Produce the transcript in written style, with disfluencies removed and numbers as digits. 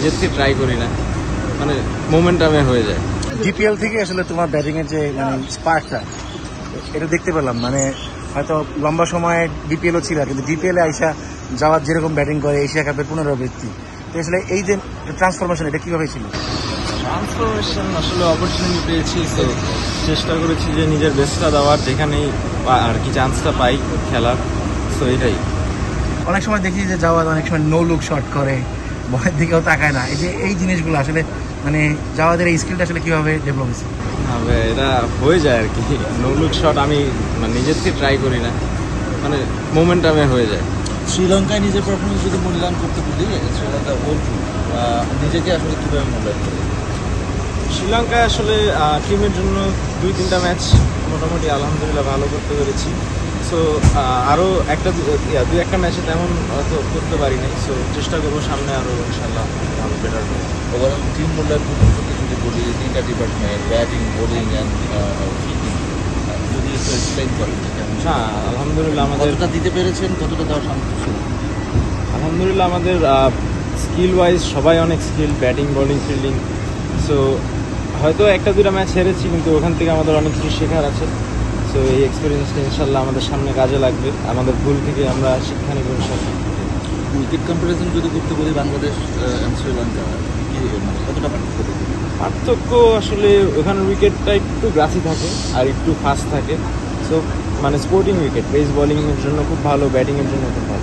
নিজের থেকে ট্রাই করি না, মানে মোমেন্টামে হয়ে যায়। ডিপিএল থেকে আসলে তোমার ব্যাটিং এর যে মানে স্পার্কটা এটা দেখতে পেলাম, মানে হয়তো লম্বা সময় ডিপিএলও ছিল, কিন্তু ডিপিএল এ আইসা যাওয়ার যেরকম ব্যাটিং করে এশিয়া কাপের পুনরাবৃত্তি, তো আসলে এই যে ট্রান্সফরমেশন এটা কিভাবে ছিল? ট্রান্সফরমেশন আসলে অপরচুনিটি পেয়েছি, তো চেষ্টা করেছি যে নিজের বেস্টটা দেওয়ার, যেখানেই আর কি চান্সটা পাই খেলার, সো এটাই। অনেক সময় দেখি যে জাওয়াদ অনেক সময় নো লুক শট করে, বলের দিকেও তাকায় না, এই যে এই জিনিসগুলো আসলে মানে জাওয়াদের এই স্কিলটা আসলে কিভাবে ডেভেলপ হয়েছে? এটা হয়ে যায় আর কি, নো লুক শট আমি নিজের থেকে ট্রাই করি না, মানে মোমেন্টামে হয়ে যায়। শ্রীলঙ্কায় নিজের পারফরমেন্স যদি মূল্যায়ন করতে বলি, শ্রীলঙ্কা নিজেকে আসলে কীভাবে মূল্যায়ন করে? শ্রীলঙ্কায় আসলে টিমের জন্য 2-3টা ম্যাচ মোটামুটি আলহামদুলিল্লাহ ভালো করতে পেরেছি। সো আরও দুই একটা ম্যাচে তেমন হয়তো করতে পারি নাই, সো চেষ্টা করবো সামনে আরও ইনশাল্লাহ ভালো বেটার করবো। ওভারঅল টিম মূল্যায়ন করতে যদি বলি, 3টা department batting, bowling and fielding, যদি একটু এক্সপ্লেইন করেন না, আলহামদুলিল্লাহ আমাদের কতটা দিতে পেরেছেন, কতটা দেওয়া সম্ভব ছিল? আলহামদুলিল্লাহ আমাদের স্কিল ওয়াইজ সবাই অনেক skill, batting, bowling, fielding. So হয়তো 1-2টা ম্যাচ হেরেছি, কিন্তু ওখান থেকে আমাদের অনেক কিছু শেখার আছে। সো এই এক্সপিরিয়েন্সটা ইনশাল্লাহ আমাদের সামনে কাজে লাগবে, আমাদের ভুল থেকে আমরা শিক্ষা নেব ইনশাল্লাহ। উইকেট কম্পারিজন যদি করতে বলি, বাংলাদেশ শ্রীলঙ্কা কি মানে কতটা পার্থক্য আসলে ওখানে উইকেটটা একটু গ্রাসি থাকে আর একটু ফাস্ট থাকে, সো মানে স্পোর্টিং উইকেট, পেস বোলিংয়ের জন্য খুব ভালো, ব্যাটিংয়ের জন্য খুব ভালো।